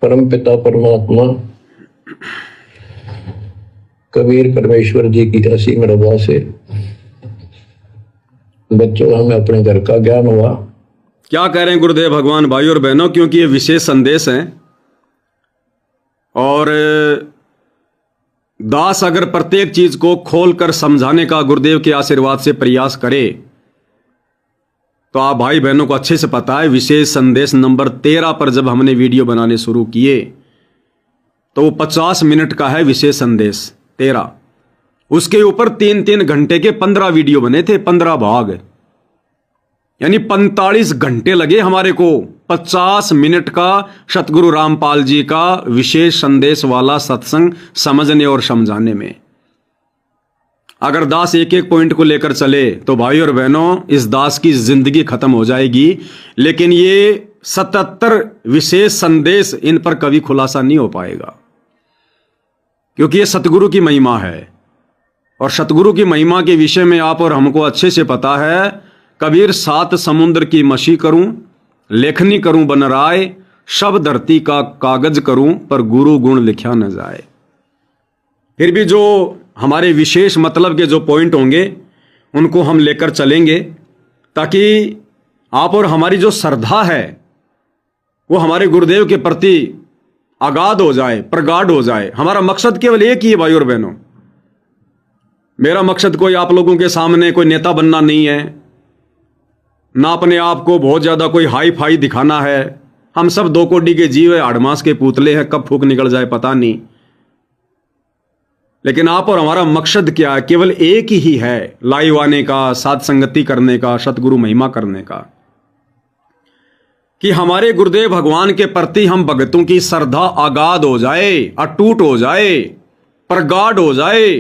परम पिता परमात्मा कबीर परमेश्वर जी की असीम रज़ा से बच्चों हमें अपने घर का ज्ञान हुआ। क्या कह रहे हैं गुरुदेव भगवान भाई और बहनों, क्योंकि ये विशेष संदेश हैं और दास अगर प्रत्येक चीज को खोलकर समझाने का गुरुदेव के आशीर्वाद से प्रयास करे तो आप भाई बहनों को अच्छे से पता है। विशेष संदेश नंबर 13 पर जब हमने वीडियो बनाने शुरू किए तो वो 50 मिनट का है विशेष संदेश 13। उसके ऊपर 3-3 घंटे के 15 वीडियो बने थे, 15 भाग, यानी 45 घंटे लगे हमारे को 50 मिनट का सतगुरु रामपाल जी का विशेष संदेश वाला सत्संग समझने और समझाने में। अगर दास एक एक पॉइंट को लेकर चले तो भाई और बहनों इस दास की जिंदगी खत्म हो जाएगी। लेकिन ये 77 विशेष संदेश, इन पर कभी खुलासा नहीं हो पाएगा, क्योंकि ये सतगुरु की महिमा है और सतगुरु की महिमा के विषय में आप और हमको अच्छे से पता है। कबीर 7 समुद्र की मशी करूं, लेखनी करूं बन राय, सब धरती का कागज करूं, पर गुरु गुण लिखा न जाए। फिर भी जो हमारे विशेष मतलब के जो पॉइंट होंगे उनको हम लेकर चलेंगे, ताकि आप और हमारी जो श्रद्धा है वो हमारे गुरुदेव के प्रति अगाध हो जाए, प्रगाढ़ हो जाए। हमारा मकसद केवल एक ही है भाई और बहनों। मेरा मकसद कोई आप लोगों के सामने कोई नेता बनना नहीं है, ना अपने आप को बहुत ज्यादा कोई हाई फाई दिखाना है। हम सब 2 कोड़ी के जीव है, हाड़मास के पुतले हैं, कब फूक निकल जाए पता नहीं। लेकिन आप और हमारा मकसद क्या है? केवल एक ही है, लाइव आने का, साथ संगति करने का, सतगुरु महिमा करने का, कि हमारे गुरुदेव भगवान के प्रति हम भक्तों की श्रद्धा अगाध हो जाए, अटूट हो जाए, प्रगाढ़ हो जाए।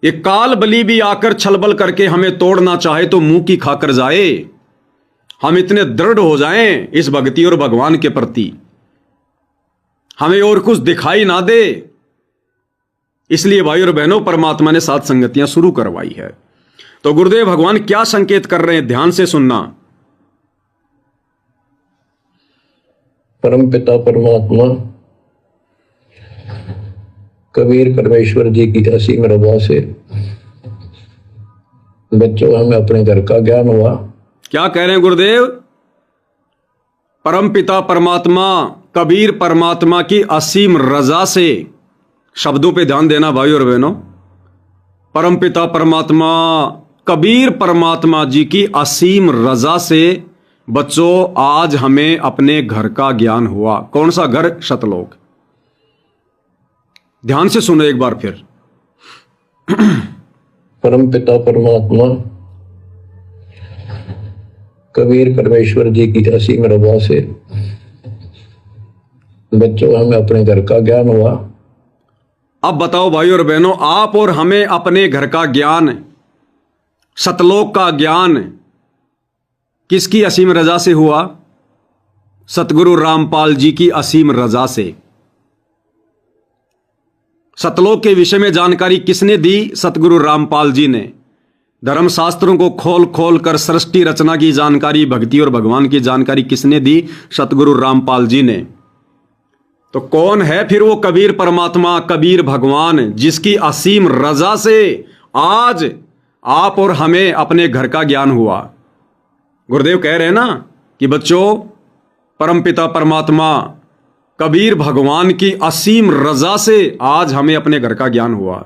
ये काल बलि भी आकर छलबल करके हमें तोड़ना चाहे तो मुंह की खाकर जाए। हम इतने दृढ़ हो जाएं इस भक्ति और भगवान के प्रति, हमें और कुछ दिखाई ना दे। इसलिए भाई और बहनों परमात्मा ने 7 संगतियां शुरू करवाई है। तो गुरुदेव भगवान क्या संकेत कर रहे हैं, ध्यान से सुनना। परम पिता परमात्मा कबीर परमेश्वर जी की असीम रज़ा से बच्चों हमें अपने घर का ज्ञान हुआ। क्या कह रहे हैं गुरुदेव? परम पिता परमात्मा कबीर परमात्मा की असीम रज़ा से, शब्दों पे ध्यान देना भाई और बहनों। परम पिता परमात्मा कबीर परमात्मा जी की असीम रज़ा से बच्चों आज हमें अपने घर का ज्ञान हुआ। कौन सा घर? सतलोक। ध्यान से सुनो एक बार फिर। परम पिता परमात्मा कबीर परमेश्वर जी की असीम रज़ा से बच्चों हमें अपने घर का ज्ञान हुआ। अब बताओ भाई और बहनों, आप और हमें अपने घर का ज्ञान, सतलोक का ज्ञान किसकी असीम रज़ा से हुआ? सतगुरु रामपाल जी की असीम रज़ा से। सतलोक के विषय में जानकारी किसने दी? सतगुरु रामपाल जी ने। धर्मशास्त्रों को खोल खोल कर सृष्टि रचना की जानकारी, भक्ति और भगवान की जानकारी किसने दी? सतगुरु रामपाल जी ने। तो कौन है फिर वो कबीर परमात्मा, कबीर भगवान, जिसकी असीम रज़ा से आज आप और हमें अपने घर का ज्ञान हुआ? गुरुदेव कह रहे हैं ना कि बच्चों परम पिता परमात्मा कबीर भगवान की असीम रज़ा से आज हमें अपने घर का ज्ञान हुआ।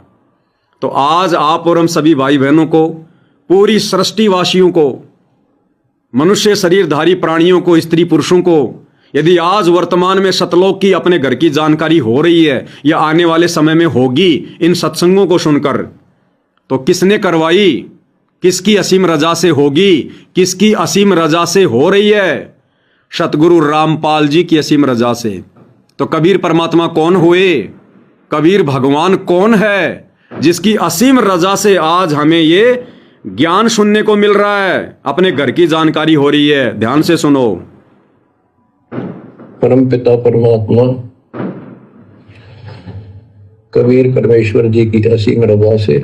तो आज आप और हम सभी भाई बहनों को, पूरी सृष्टिवासियों को, मनुष्य शरीरधारी प्राणियों को, स्त्री पुरुषों को, यदि आज वर्तमान में सतलोक की अपने घर की जानकारी हो रही है या आने वाले समय में होगी इन सत्संगों को सुनकर, तो किसने करवाई? किसकी असीम रज़ा से होगी? किसकी असीम रज़ा से हो रही है? सतगुरु रामपाल जी की असीम रज़ा से। तो कबीर परमात्मा कौन हुए? कबीर भगवान कौन है जिसकी असीम रज़ा से आज हमें ये ज्ञान सुनने को मिल रहा है, अपने घर की जानकारी हो रही है? ध्यान से सुनो। परम पिता परमात्मा कबीर परमेश्वर जी की असीम रज़ा से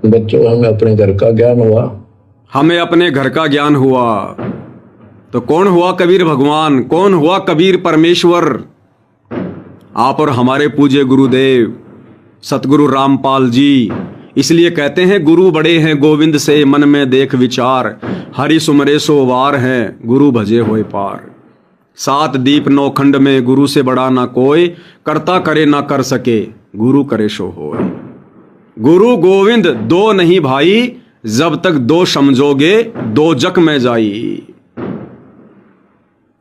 बच्चों हमें अपने घर का ज्ञान हुआ। हमें अपने घर का ज्ञान हुआ। तो कौन हुआ कबीर भगवान, कौन हुआ कबीर परमेश्वर? आप और हमारे पूज्य गुरुदेव सतगुरु रामपाल जी। इसलिए कहते हैं गुरु बड़े हैं गोविंद से, मन में देख विचार, हरि सुमरे सो वार हैं, गुरु भजे होए पार। 7 दीप 9 खंड में, गुरु से बड़ा ना कोई, करता करे ना कर सके, गुरु करे सो होए। गुरु गोविंद दो नहीं भाई, जब तक दो समझोगे दो जग में जाई।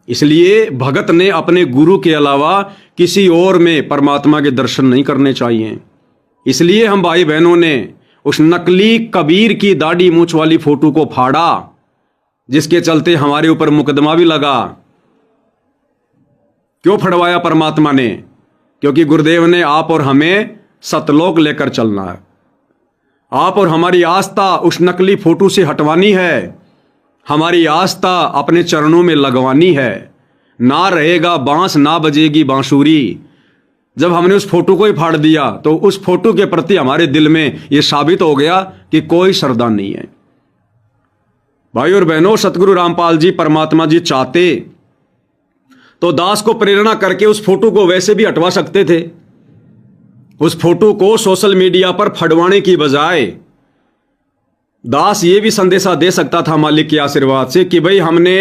इसलिए भगत ने अपने गुरु के अलावा किसी और में परमात्मा के दर्शन नहीं करने चाहिए। इसलिए हम भाई बहनों ने उस नकली कबीर की दाढ़ी मूंछ वाली फोटो को फाड़ा, जिसके चलते हमारे ऊपर मुकदमा भी लगा। क्यों फड़वाया परमात्मा ने? क्योंकि गुरुदेव ने आप और हमें सतलोक लेकर चलना है। आप और हमारी आस्था उस नकली फोटो से हटवानी है, हमारी आस्था अपने चरणों में लगवानी है। ना रहेगा बांस ना बजेगी बांसुरी। जब हमने उस फोटो को ही फाड़ दिया तो उस फोटो के प्रति हमारे दिल में यह साबित हो गया कि कोई श्रद्धा नहीं है। भाई और बहनों, सतगुरु रामपाल जी परमात्मा जी चाहते तो दास को प्रेरणा करके उस फोटो को वैसे भी हटवा सकते थे। उस फोटो को सोशल मीडिया पर फड़वाने की बजाय दास ये भी संदेशा दे सकता था मालिक के आशीर्वाद से कि भाई हमने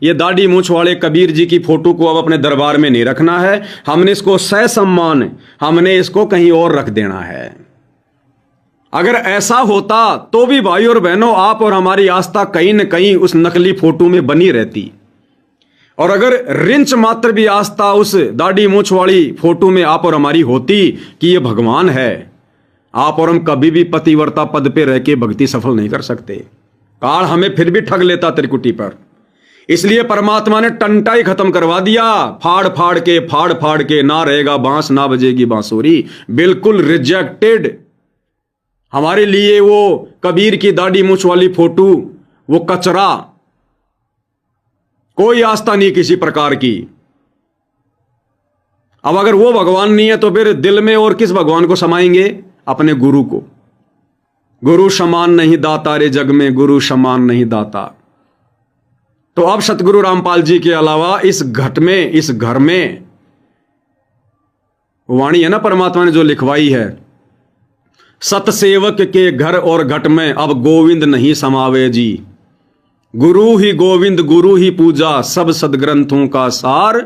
ये दाढ़ी मूंछ वाले कबीर जी की फोटो को अब अपने दरबार में नहीं रखना है, हमने इसको ससम्मान हमने इसको कहीं और रख देना है। अगर ऐसा होता तो भी भाई और बहनों, आप और हमारी आस्था कहीं न कहीं उस नकली फोटो में बनी रहती। और अगर रिंच मात्र भी आस्था उस दाढ़ी मूंछ वाली फोटो में आप और हमारी होती कि ये भगवान है, आप और हम कभी भी पतिव्रता पद पे रह के भक्ति सफल नहीं कर सकते। काल हमें फिर भी ठग लेता त्रिकुटी पर। इसलिए परमात्मा ने टंटा ही खत्म करवा दिया। फाड़ फाड़ के ना रहेगा बांस ना बजेगी बांसुरी। बिल्कुल रिजेक्टेड। हमारे लिए वो कबीर की दाढ़ी मूंछ वाली फोटो वो कचरा, कोई आस्था नहीं किसी प्रकार की। अब अगर वो भगवान नहीं है तो फिर दिल में और किस भगवान को समाएंगे? अपने गुरु को। गुरु समान नहीं दाता रे जग में, गुरु समान नहीं दाता। तो अब सतगुरु रामपाल जी के अलावा इस घट में, इस घर में वाणी है ना परमात्मा ने जो लिखवाई है, सतसेवक के घर और घट में अब गोविंद नहीं समावे जी। गुरु ही गोविंद गुरु ही पूजा, सब सदग्रंथों का सार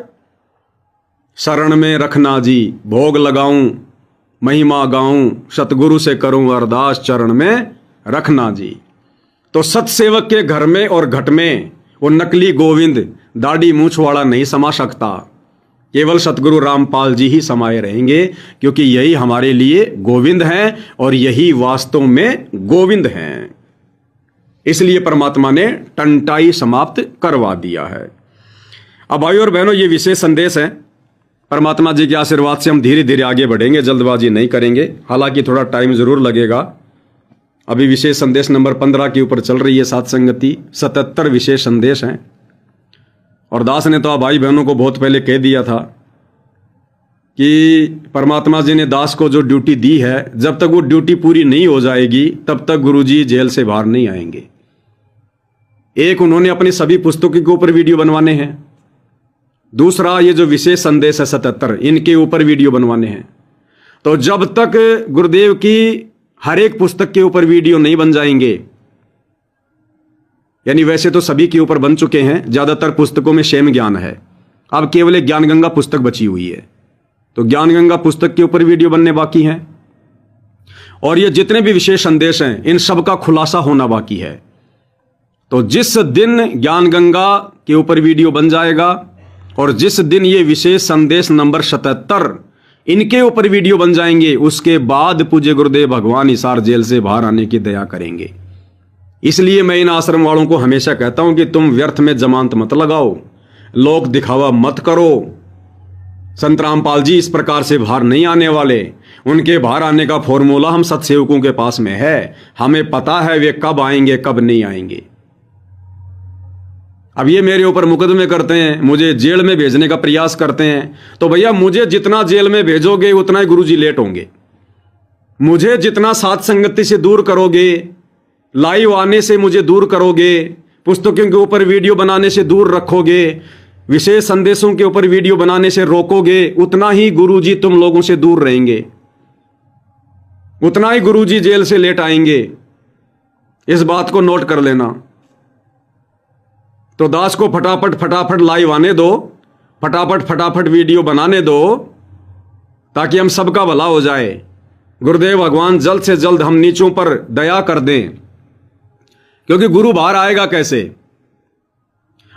शरण में रखना जी। भोग लगाऊं महिमा गाऊं, सतगुरु से करूं अरदास, चरण में रखना जी। तो सतसेवक के घर में और घट में वो नकली गोविंद दाढ़ी मूंछ वाला नहीं समा सकता। केवल सतगुरु रामपाल जी ही समाये रहेंगे, क्योंकि यही हमारे लिए गोविंद हैं और यही वास्तव में गोविंद हैं। इसलिए परमात्मा ने टंटाई समाप्त करवा दिया है। अब भाइयों और बहनों, ये विशेष संदेश है। परमात्मा जी के आशीर्वाद से हम धीरे धीरे आगे बढ़ेंगे, जल्दबाजी नहीं करेंगे। हालांकि थोड़ा टाइम जरूर लगेगा। अभी विशेष संदेश नंबर 15 के ऊपर चल रही है सात संगति। 77 विशेष संदेश हैं। और दास ने तो आप भाई बहनों को बहुत पहले कह दिया था कि परमात्मा जी ने दास को जो ड्यूटी दी है, जब तक वो ड्यूटी पूरी नहीं हो जाएगी तब तक गुरुजी जेल से बाहर नहीं आएंगे। एक, उन्होंने अपनी सभी पुस्तकों के ऊपर वीडियो बनवाने हैं। दूसरा, ये जो विशेष संदेश है 77, इनके ऊपर वीडियो बनवाने हैं। तो जब तक गुरुदेव की हर एक पुस्तक के ऊपर वीडियो नहीं बन जाएंगे, यानी वैसे तो सभी के ऊपर बन चुके हैं, ज्यादातर पुस्तकों में क्षेम ज्ञान है, अब केवल एक ज्ञान गंगा पुस्तक बची हुई है। तो ज्ञान गंगा पुस्तक के ऊपर वीडियो बनने बाकी हैं। और ये जितने भी विशेष संदेश हैं, इन सब का खुलासा होना बाकी है। तो जिस दिन ज्ञान गंगा के ऊपर वीडियो बन जाएगा और जिस दिन ये विशेष संदेश नंबर 77 इनके ऊपर वीडियो बन जाएंगे, उसके बाद पूज्य गुरुदेव भगवान हिसार जेल से बाहर आने की दया करेंगे। इसलिए मैं इन आश्रम वालों को हमेशा कहता हूं कि तुम व्यर्थ में जमानत मत लगाओ, लोक दिखावा मत करो। संत रामपाल जी इस प्रकार से बाहर नहीं आने वाले। उनके बाहर आने का फॉर्मूला हम सत्सेवकों के पास में है। हमें पता है वे कब आएंगे कब नहीं आएंगे। अब ये मेरे ऊपर मुकदमे करते हैं, मुझे जेल में भेजने का प्रयास करते हैं। तो भैया, मुझे जितना जेल में भेजोगे उतना ही गुरुजी लेट होंगे। मुझे जितना सात संगति से दूर करोगे, लाइव आने से मुझे दूर करोगे, पुस्तकों के ऊपर वीडियो बनाने से दूर रखोगे, विशेष संदेशों के ऊपर वीडियो बनाने से रोकोगे, उतना ही गुरुजी तुम लोगों से दूर रहेंगे, उतना ही गुरुजी जेल से लेट आएंगे। इस बात को नोट कर लेना। तो दास को फटाफट फटाफट लाइव आने दो, फटाफट फटाफट वीडियो बनाने दो, ताकि हम सबका भला हो जाए। गुरुदेव भगवान जल्द से जल्द हम नीचों पर दया कर दें, क्योंकि गुरु बाहर आएगा कैसे?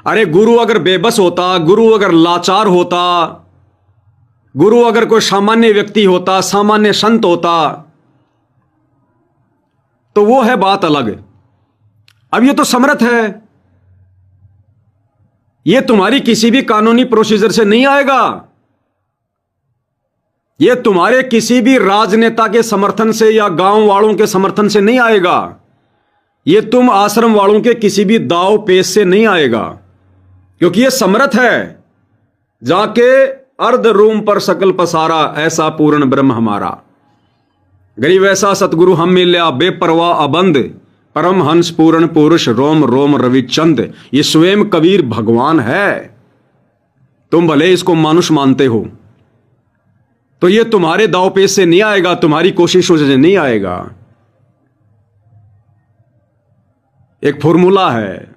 अरे गुरु अगर बेबस होता, गुरु अगर लाचार होता, गुरु अगर कोई सामान्य व्यक्ति होता, सामान्य संत होता, तो वो है बात अलग। अब ये तो समर्थ है, ये तुम्हारी किसी भी कानूनी प्रोसीजर से नहीं आएगा, ये तुम्हारे किसी भी राजनेता के समर्थन से या गांव वालों के समर्थन से नहीं आएगा, ये तुम आश्रम वालों के किसी भी दाव पेश से नहीं आएगा, क्योंकि ये समर्थ है। जाके अर्ध रूम पर सकल पसारा, ऐसा पूर्ण ब्रह्म हमारा। गरीब ऐसा सतगुरु हम मिल्या, बेपरवाह अबंद, परम हंस पूर्ण पुरुष, रोम रोम रविचंद। ये स्वयं कबीर भगवान है। तुम भले इसको मानुष मानते हो, तो ये तुम्हारे दाव पेश से नहीं आएगा, तुम्हारी कोशिशों से नहीं आएगा। एक फॉर्मूला है,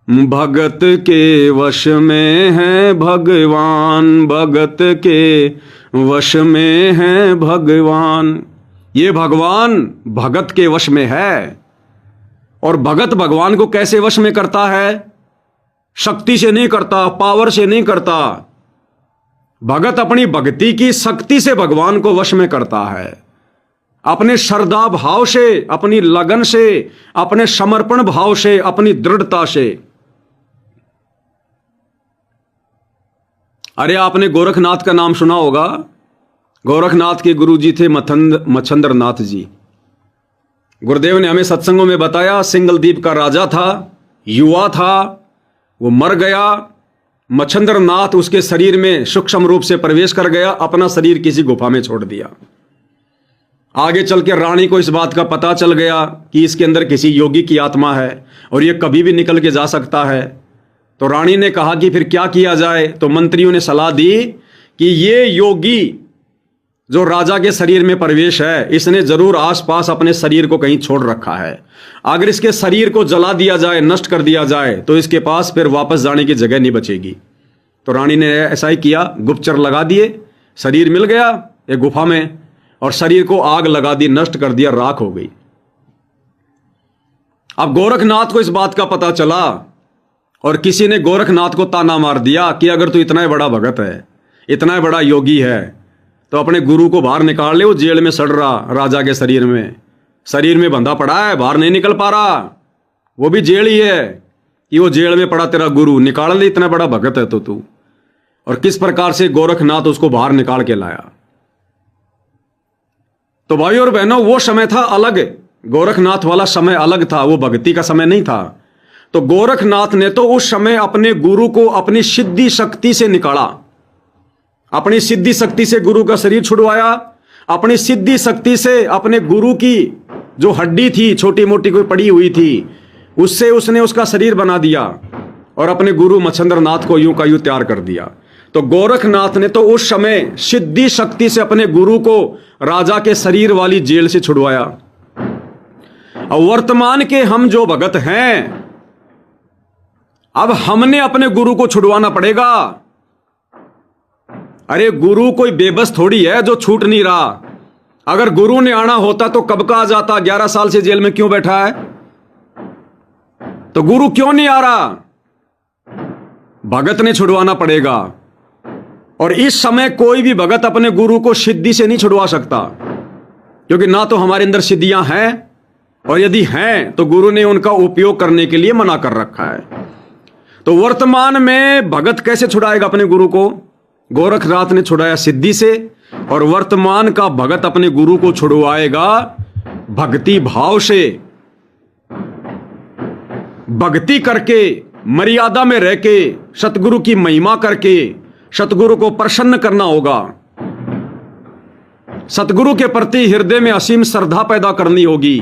भगत के वश में है भगवान, भगत के वश में है भगवान। ये भगवान भगत के वश में है। और भगत भगवान को कैसे वश में करता है? शक्ति से नहीं करता, पावर से नहीं करता। भगत अपनी भक्ति की शक्ति से भगवान को वश में करता है, अपने श्रद्धा भाव से, अपनी लगन से, अपने समर्पण भाव से, अपनी दृढ़ता से। अरे आपने गोरखनाथ का नाम सुना होगा। गोरखनाथ के गुरुजी थे मच्छंद्र नाथ जी। गुरुदेव ने हमें सत्संगों में बताया, सिंगलदीप का राजा था, युवा था, वो मर गया। मच्छंद्र नाथ उसके शरीर में सूक्ष्म रूप से प्रवेश कर गया, अपना शरीर किसी गुफा में छोड़ दिया। आगे चल के रानी को इस बात का पता चल गया कि इसके अंदर किसी योगी की आत्मा है और ये कभी भी निकल के जा सकता है। तो रानी ने कहा कि फिर क्या किया जाए? तो मंत्रियों ने सलाह दी कि ये योगी जो राजा के शरीर में प्रवेश है, इसने जरूर आसपास अपने शरीर को कहीं छोड़ रखा है। अगर इसके शरीर को जला दिया जाए, नष्ट कर दिया जाए, तो इसके पास फिर वापस जाने की जगह नहीं बचेगी। तो रानी ने ऐसा ही किया, गुप्तचर लगा दिए, शरीर मिल गया एक गुफा में, और शरीर को आग लगा दी, नष्ट कर दिया, राख हो गई। अब गोरखनाथ को इस बात का पता चला और किसी ने गोरखनाथ को ताना मार दिया कि अगर तू इतना ही बड़ा भगत है, इतना ही बड़ा योगी है, तो अपने गुरु को बाहर निकाल ले, वो जेल में सड़ रहा राजा के शरीर में बंधा पड़ा है, बाहर नहीं निकल पा रहा। वो भी जेल ही है कि वो जेल में पड़ा तेरा गुरु, निकाल ले, इतना बड़ा भगत है तो तू। और किस प्रकार से गोरखनाथ उसको बाहर निकाल के लाया। तो भाइयों और बहनों, वो समय था अलग, गोरखनाथ वाला समय अलग था, वो भक्ति का समय नहीं था। तो गोरखनाथ ने तो उस समय अपने गुरु को अपनी सिद्धि शक्ति से निकाला, अपनी सिद्धि शक्ति से गुरु का शरीर छुड़वाया, अपनी सिद्धि शक्ति से अपने गुरु की जो हड्डी थी, छोटी मोटी कोई पड़ी हुई थी, उससे उसने उसका शरीर बना दिया और अपने गुरु मच्छंद्र नाथ को यूं का यूं तैयार कर दिया। तो गोरखनाथ ने तो उस समय सिद्धि शक्ति से अपने गुरु को राजा के शरीर वाली जेल से छुड़वाया। और वर्तमान के हम जो भगत हैं, अब हमने अपने गुरु को छुड़वाना पड़ेगा। अरे गुरु कोई बेबस थोड़ी है जो छूट नहीं रहा। अगर गुरु ने आना होता तो कब का आ जाता। 11 साल से जेल में क्यों बैठा है? तो गुरु क्यों नहीं आ रहा? भगत ने छुड़वाना पड़ेगा। और इस समय कोई भी भगत अपने गुरु को सिद्धि से नहीं छुड़वा सकता, क्योंकि ना तो हमारे अंदर सिद्धियां हैं, और यदि हैं तो गुरु ने उनका उपयोग करने के लिए मना कर रखा है। तो वर्तमान में भगत कैसे छुड़ाएगा अपने गुरु को? गोरखनाथ ने छुड़ाया सिद्धि से, और वर्तमान का भगत अपने गुरु को छुड़वाएगा भक्ति भाव से, भक्ति करके, मर्यादा में रह के, सतगुरु की महिमा करके, सतगुरु को प्रसन्न करना होगा। सतगुरु के प्रति हृदय में असीम श्रद्धा पैदा करनी होगी,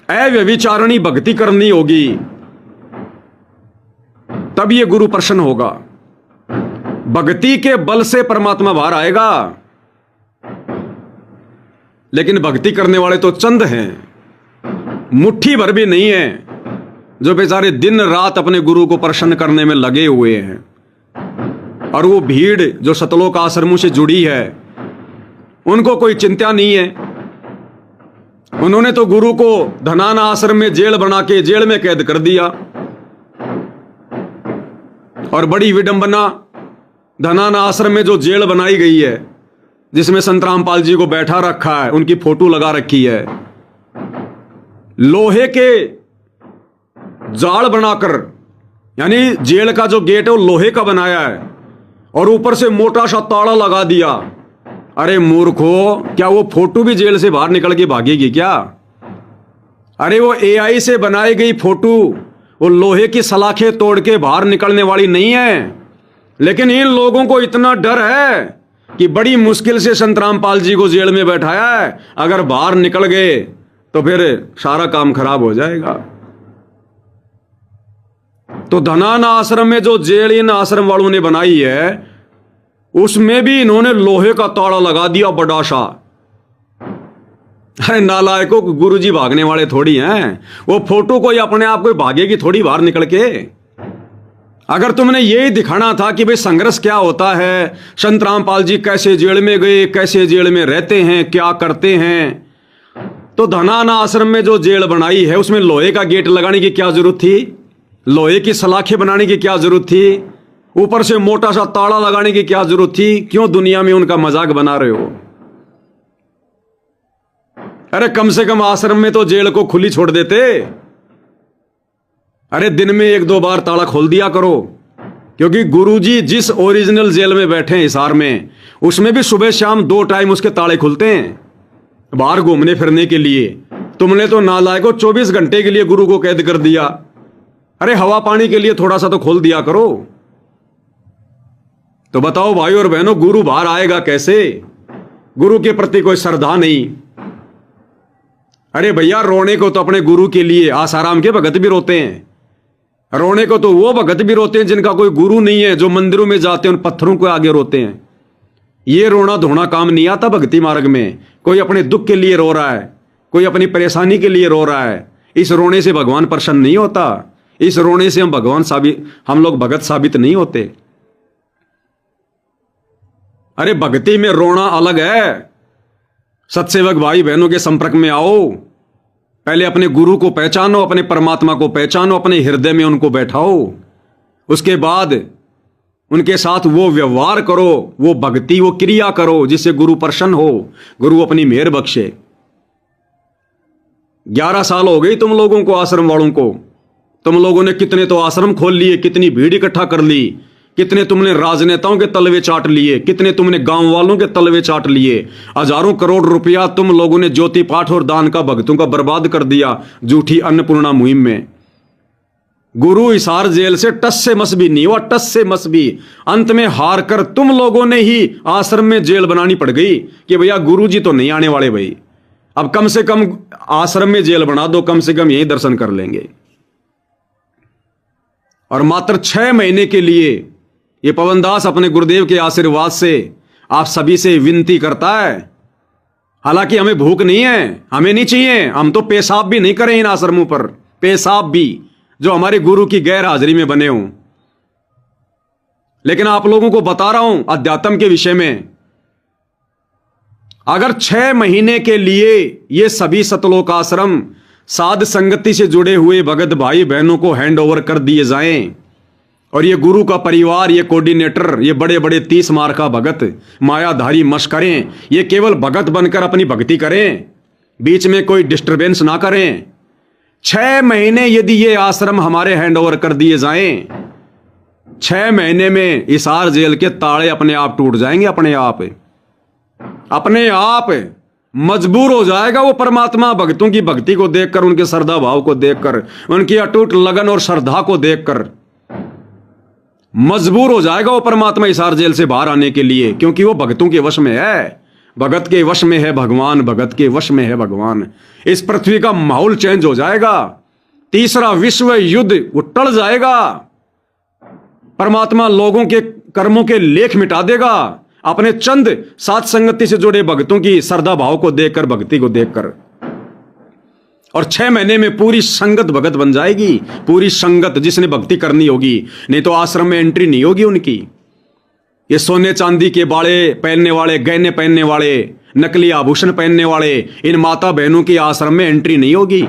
अव्यभिचारणी भक्ति करनी होगी, तब ये गुरु प्रसन्न होगा। भक्ति के बल से परमात्मा बाहर आएगा। लेकिन भक्ति करने वाले तो चंद हैं, मुट्ठी भर भी नहीं है, जो बेचारे दिन रात अपने गुरु को प्रसन्न करने में लगे हुए हैं। और वो भीड़ जो सतलोक आश्रमों से जुड़ी है, उनको कोई चिंता नहीं है। उन्होंने तो गुरु को धनाना आश्रम में जेल बना के जेल में कैद कर दिया। और बड़ी विडंबना, धनाना आश्रम में जो जेल बनाई गई है, जिसमें संत रामपाल जी को बैठा रखा है, उनकी फोटो लगा रखी है, लोहे के जाल बनाकर, यानी जेल का जो गेट है वो लोहे का बनाया है और ऊपर से मोटा सा ताला लगा दिया। अरे मूर्खो, क्या वो फोटो भी जेल से बाहर निकल के भागेगी क्या? अरे वो एआई से बनाई गई फोटो वो लोहे की सलाखें तोड़ के बाहर निकलने वाली नहीं है। लेकिन इन लोगों को इतना डर है कि बड़ी मुश्किल से संत रामपाल जी को जेल में बैठाया है, अगर बाहर निकल गए तो फिर सारा काम खराब हो जाएगा। तो धनाना आश्रम में जो जेल इन आश्रम वालों ने बनाई है, उसमें भी इन्होंने लोहे का ताला लगा दिया बड़ा सा। अरे नालायकों, गुरुजी भागने वाले थोड़ी हैं। वो फोटो कोई अपने आप को भागेगी थोड़ी बाहर निकल के। अगर तुमने यही दिखाना था कि भाई संघर्ष क्या होता है, संत रामपाल जी कैसे जेल में गए, कैसे जेल में रहते हैं, क्या करते हैं, तो धनाना आश्रम में जो जेल बनाई है उसमें लोहे का गेट लगाने की क्या जरूरत थी? लोहे की सलाखें बनाने की क्या जरूरत थी? ऊपर से मोटा सा ताला लगाने की क्या जरूरत थी? क्यों दुनिया में उनका मजाक बना रहे हो? अरे कम से कम आश्रम में तो जेल को खुली छोड़ देते। अरे दिन में 1-2 बार ताला खोल दिया करो, क्योंकि गुरुजी जिस ओरिजिनल जेल में बैठे हैं हिसार में, उसमें भी सुबह शाम 2 टाइम उसके ताले खुलते हैं बाहर घूमने फिरने के लिए। तुमने तो नालायकों 24 घंटे के लिए गुरु को कैद कर दिया। अरे हवा पानी के लिए थोड़ा सा तो खोल दिया करो। तो बताओ भाई और बहनों, गुरु बाहर आएगा कैसे? गुरु के प्रति कोई श्रद्धा नहीं। अरे भैया, रोने को तो अपने गुरु के लिए आसाराम के भगत भी रोते हैं। रोने को तो वो भगत भी रोते हैं जिनका कोई गुरु नहीं है, जो मंदिरों में जाते हैं उन पत्थरों के आगे रोते हैं। ये रोना धोना काम नहीं आता भक्ति मार्ग में। कोई अपने दुख के लिए रो रहा है, कोई अपनी परेशानी के लिए रो रहा है। इस रोने से भगवान प्रसन्न नहीं होता। इस रोने से हम लोग भगत साबित नहीं होते। अरे भक्ति में रोना अलग है। सत्सेवक भाई बहनों के संपर्क में आओ, पहले अपने गुरु को पहचानो, अपने परमात्मा को पहचानो, अपने हृदय में उनको बैठाओ, उसके बाद उनके साथ वो व्यवहार करो, वो भक्ति, वो क्रिया करो जिससे गुरु प्रसन्न हो, गुरु अपनी मेहर बख्शे। 11 साल हो गई तुम लोगों को, आश्रम वालों को। तुम लोगों ने कितने तो आश्रम खोल लिए, कितनी भीड़ इकट्ठा कर ली, कितने तुमने राजनेताओं के तलवे चाट लिए, कितने तुमने गांव वालों के तलवे चाट लिए। हजारों करोड़ रुपया तुम लोगों ने ज्योति पाठ और दान का भक्तों का बर्बाद कर दिया झूठी अन्नपूर्णा मुहिम में। गुरु हिसार जेल से टस से मस भी नहीं हुआ, टस से मस भी। अंत में हार कर तुम लोगों ने ही आश्रम में जेल बनानी पड़ गई कि भैया गुरु जी तो नहीं आने वाले भाई, अब कम से कम आश्रम में जेल बना दो, कम से कम यही दर्शन कर लेंगे। और मात्र 6 महीने के लिए ये पवनदास अपने गुरुदेव के आशीर्वाद से आप सभी से विनती करता है। हालांकि हमें भूख नहीं है, हमें नहीं चाहिए, हम तो पेशाब भी नहीं करें इन आश्रमों पर, पेशाब भी जो हमारे गुरु की गैर हाजिरी में बने हों। लेकिन आप लोगों को बता रहा हूं अध्यात्म के विषय में, अगर 6 महीने के लिए ये सभी सतलोक आश्रम साध संगति से जुड़े हुए भगत भाई बहनों को हैंड ओवर कर दिए जाएं, और ये गुरु का परिवार, ये कोऑर्डिनेटर, ये बड़े बड़े 30 मार का भगत, मायाधारी मश्करें, ये केवल भगत बनकर अपनी भक्ति करें, बीच में कोई डिस्टरबेंस ना करें। 6 महीने यदि ये आश्रम हमारे हैंड ओवर कर दिए जाएं, 6 महीने में हिसार जेल के ताले अपने आप टूट जाएंगे, अपने आप मजबूर हो जाएगा वो परमात्मा भक्तों की भक्ति को देखकर, उनके श्रद्धा भाव को देखकर, उनकी अटूट लगन और श्रद्धा को देखकर मजबूर हो जाएगा वो परमात्मा हिसार जेल से बाहर आने के लिए, क्योंकि वो भक्तों के वश में है। भगत के वश में है भगवान, भगत के वश में है भगवान। इस पृथ्वी का माहौल चेंज हो जाएगा, तीसरा विश्व युद्ध वो टल जाएगा। परमात्मा लोगों के कर्मों के लेख मिटा देगा अपने चंद साथ संगति से जुड़े भक्तों की श्रद्धा भाव को देखकर, भक्ति को देखकर। और 6 महीने में पूरी संगत भगत बन जाएगी, पूरी संगत जिसने भक्ति करनी होगी। नहीं तो आश्रम में एंट्री नहीं होगी उनकी। ये सोने चांदी के बाड़े पहनने वाले, गहने पहनने वाले, नकली आभूषण पहनने वाले इन माता बहनों की आश्रम में एंट्री नहीं होगी।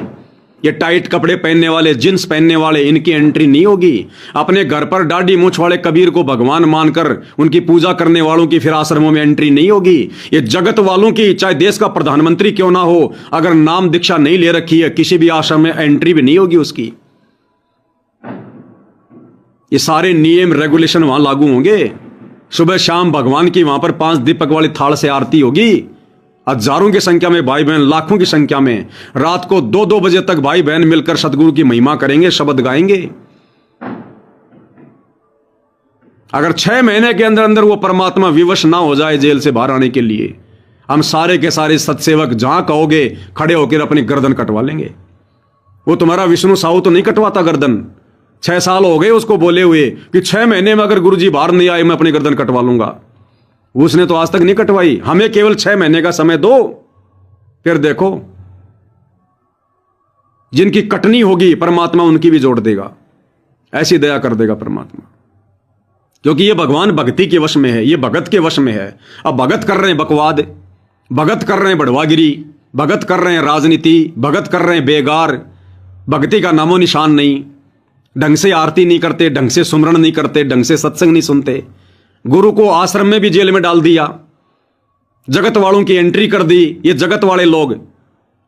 ये टाइट कपड़े पहनने वाले, जींस पहनने वाले, इनकी एंट्री नहीं होगी। अपने घर पर दाढ़ी मूंछ वाले कबीर को भगवान मानकर उनकी पूजा करने वालों की फिर आश्रमों में एंट्री नहीं होगी। ये जगत वालों की, चाहे देश का प्रधानमंत्री क्यों ना हो, अगर नाम दीक्षा नहीं ले रखी है, किसी भी आश्रम में एंट्री भी नहीं होगी उसकी। ये सारे नियम रेगुलेशन वहां लागू होंगे। सुबह शाम भगवान की वहां पर 5 दीपक वाली थाल से आरती होगी। हजारों की संख्या में भाई बहन, लाखों की संख्या में रात को 2-2 बजे तक भाई बहन मिलकर सदगुरु की महिमा करेंगे, शब्द गाएंगे। अगर 6 महीने के अंदर अंदर वो परमात्मा विवश ना हो जाए जेल से बाहर आने के लिए, हम सारे के सारे सत्सेवक जहां कहोगे खड़े होकर अपनी गर्दन कटवा लेंगे। वो तुम्हारा विष्णु साहू तो नहीं कटवाता गर्दन। 6 साल हो गए उसको बोले हुए कि 6 महीने में अगर गुरुजी बाहर नहीं आए मैं अपनी गर्दन कटवा लूंगा। उसने तो आज तक नहीं कटवाई। हमें केवल 6 महीने का समय दो, फिर देखो जिनकी कटनी होगी परमात्मा उनकी भी जोड़ देगा। ऐसी दया कर देगा परमात्मा, क्योंकि ये भगवान भक्ति के वश में है, ये भगत के वश में है। अब भगत कर रहे हैं बकवाद, भगत कर रहे हैं बड़वागिरी, भगत कर रहे हैं राजनीति, भगत कर रहे हैं बेगार, भक्ति का नामो निशान नहीं। ढंग से आरती नहीं करते, ढंग से सुमरण नहीं करते, ढंग से सत्संग नहीं सुनते। गुरु को आश्रम में भी जेल में डाल दिया, जगत वालों की एंट्री कर दी। ये जगत वाले लोग,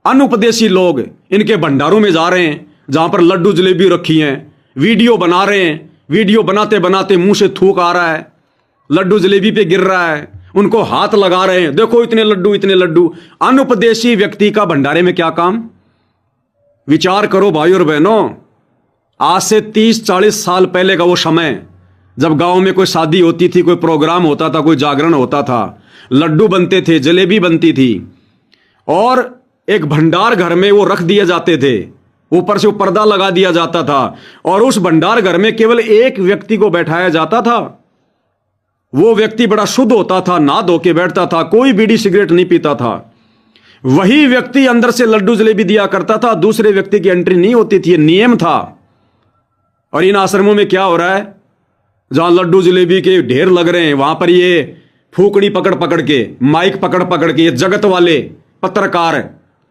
अनुपदेशी लोग, इनके भंडारों में जा रहे हैं जहां पर लड्डू जलेबी रखी हैं, वीडियो बना रहे हैं। वीडियो बनाते बनाते मुंह से थूक आ रहा है, लड्डू जलेबी पे गिर रहा है, उनको हाथ लगा रहे हैं, देखो इतने लड्डू, इतने लड्डू। अनुपदेशी व्यक्ति का भंडारे में क्या काम? विचार करो भाई और बहनों। आज से 30-40 साल पहले का वो समय, जब गांव में कोई शादी होती थी, कोई प्रोग्राम होता था, कोई जागरण होता था, लड्डू बनते थे, जलेबी बनती थी, और एक भंडार घर में वो रख दिए जाते थे। ऊपर से वो पर्दा लगा दिया जाता था, और उस भंडार घर में केवल एक व्यक्ति को बैठाया जाता था। वो व्यक्ति बड़ा शुद्ध होता था, नहा धो के बैठता था, कोई बीड़ी सिगरेट नहीं पीता था। वही व्यक्ति अंदर से लड्डू जलेबी दिया करता था, दूसरे व्यक्ति की एंट्री नहीं होती थी। ये नियम था। और इन आश्रमों में क्या हो रहा है? जहां लड्डू जलेबी के ढेर लग रहे हैं, वहां पर ये फूकड़ी पकड़ पकड़ के, माइक पकड़ पकड़ के ये जगत वाले पत्रकार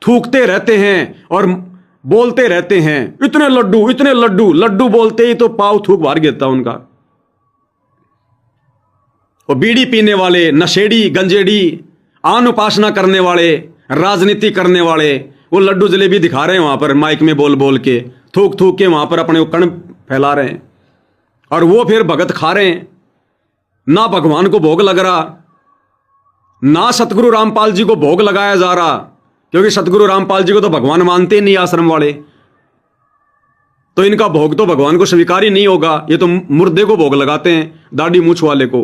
थूकते रहते हैं और बोलते रहते हैं, इतने लड्डू, इतने लड्डू। लड्डू बोलते ही तो पाव थूक बाहर गिरता उनका। और बीड़ी पीने वाले, नशेड़ी, गंजेड़ी, आन उपासना करने वाले, राजनीति करने वाले, वो लड्डू जलेबी दिखा रहे हैं वहां पर माइक में बोल बोल के, थूक थूक के वहां पर अपने कण फैला रहे हैं। और वो फिर भगत खा रहे हैं। ना भगवान को भोग लग रहा, ना सतगुरु रामपाल जी को भोग लगाया जा रहा, क्योंकि सतगुरु रामपाल जी को तो भगवान मानते ही नहीं आश्रम वाले। तो इनका भोग तो भगवान को स्वीकार ही नहीं होगा। ये तो मुर्दे को भोग लगाते हैं, दाढ़ी मूछ वाले को।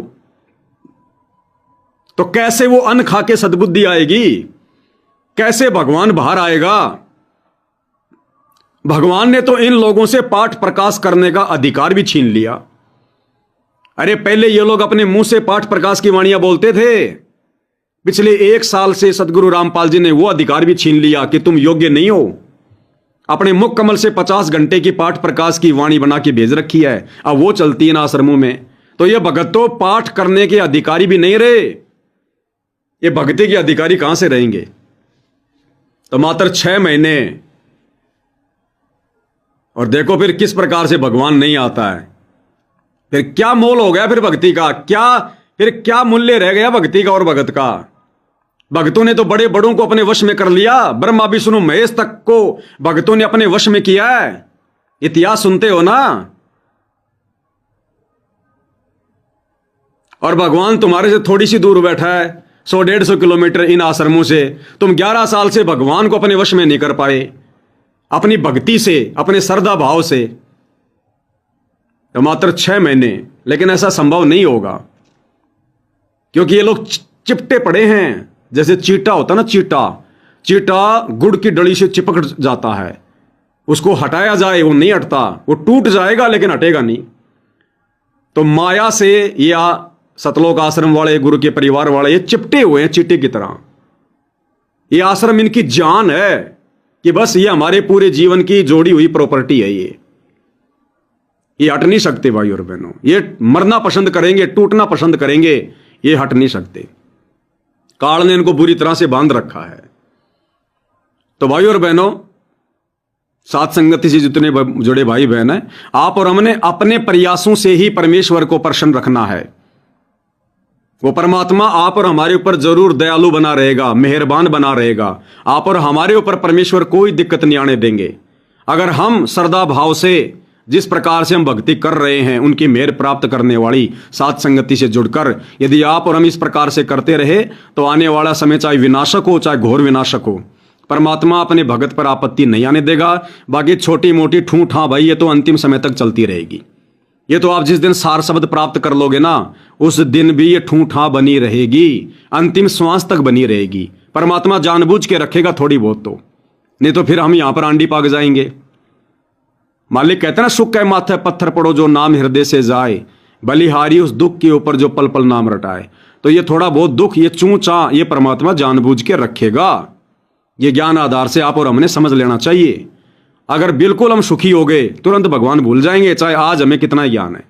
तो कैसे वो अन्न खा के सद्बुद्धि आएगी? कैसे भगवान बाहर आएगा? भगवान ने तो इन लोगों से पाठ प्रकाश करने का अधिकार भी छीन लिया। अरे पहले ये लोग अपने मुंह से पाठ प्रकाश की वाणियां बोलते थे। पिछले 1 साल से सतगुरु रामपाल जी ने वो अधिकार भी छीन लिया कि तुम योग्य नहीं हो। अपने मुख कमल से 50 घंटे की पाठ प्रकाश की वाणी बना के भेज रखी है, अब वो चलती है ना आश्रमों में। तो ये भगत तो पाठ करने के अधिकारी भी नहीं रहे, ये भक्ति के अधिकारी कहां से रहेंगे? तो मात्र 6 महीने, और देखो फिर किस प्रकार से भगवान नहीं आता है। फिर क्या मोल हो गया फिर भक्ति का? फिर क्या मूल्य रह गया भक्ति का और भगत का? भक्तों ने तो बड़े बड़ों को अपने वश में कर लिया, ब्रह्मा विष्णु महेश तक को भक्तों ने अपने वश में किया है। इतिहास सुनते हो ना। और भगवान तुम्हारे से थोड़ी सी दूर बैठा है, 100-150 किलोमीटर इन आश्रमों से। तुम 11 साल से भगवान को अपने वश में नहीं कर पाए, अपनी भक्ति से, अपने श्रद्धा भाव से। तो मात्र 6 महीने, लेकिन ऐसा संभव नहीं होगा, क्योंकि ये लोग चिपटे पड़े हैं। जैसे चीटा होता ना, चीटा गुड़ की डली से चिपक जाता है, उसको हटाया जाए वो नहीं हटता, वो टूट जाएगा लेकिन हटेगा नहीं। तो माया से या सतलोक आश्रम वाले, गुरु के परिवार वाले, ये चिपटे हुए हैं चींटी की तरह। ये आश्रम इनकी जान है कि बस ये हमारे पूरे जीवन की जोड़ी हुई प्रॉपर्टी है। ये हट नहीं सकते भाई और बहनों। ये मरना पसंद करेंगे, टूटना पसंद करेंगे, ये हट नहीं सकते। काल ने इनको बुरी तरह से बांध रखा है। तो भाई और बहनों, साथ संगति से जितने जुड़े भाई बहन हैं, आप और हमने अपने प्रयासों से ही परमेश्वर को प्रसन्न रखना है। वो परमात्मा आप और हमारे ऊपर जरूर दयालु बना रहेगा, मेहरबान बना रहेगा। आप और हमारे ऊपर परमेश्वर कोई दिक्कत नहीं आने देंगे। अगर हम श्रद्धा भाव से, जिस प्रकार से हम भक्ति कर रहे हैं, उनकी मेहर प्राप्त करने वाली साथ संगति से जुड़कर यदि आप और हम इस प्रकार से करते रहे, तो आने वाला समय चाहे विनाशक हो, चाहे घोर विनाशक हो, परमात्मा अपने भगत पर आपत्ति नहीं आने देगा। बाकी छोटी मोटी ठूं ठा भाई, ये तो अंतिम समय तक चलती रहेगी। ये तो आप जिस दिन सार शब्द प्राप्त कर लोगे ना, उस दिन भी ये ठूं ठा बनी रहेगी, अंतिम श्वास तक बनी रहेगी। परमात्मा जानबूझ के रखेगा थोड़ी बहुत तो, नहीं तो फिर हम यहां पर आंडी पाक जाएंगे। मालिक कहते हैं ना, सुख के माथे पत्थर पड़ो जो नाम हृदय से जाए, बलिहारी उस दुख के ऊपर जो पल पल नाम रटाए। तो ये थोड़ा बहुत दुख, ये चूचा, ये परमात्मा जानबूझ के रखेगा। ये ज्ञान आधार से आप और हमने समझ लेना चाहिए। अगर बिल्कुल हम सुखी हो गए, तुरंत भगवान भूल जाएंगे, चाहे आज हमें कितना ज्ञान है।